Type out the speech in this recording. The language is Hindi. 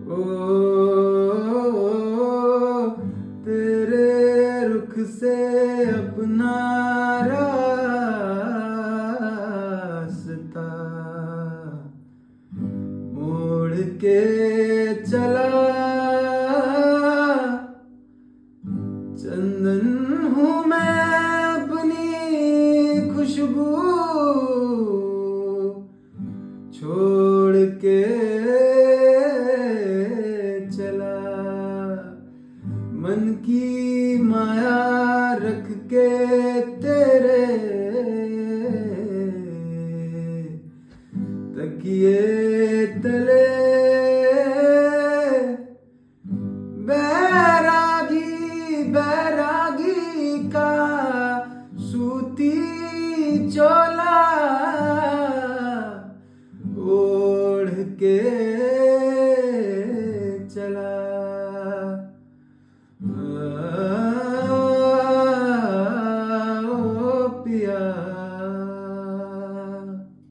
ओ तेरे रुख से अपना रास्ता मोड़ के चला। चंदन हूँ मैं अपनी खुशबू छोड़ के चला। मन की माया रख के तेरे तकिए तले बैरागी बैरागी का सूती चोला ओढ़ के चला। ओ पिया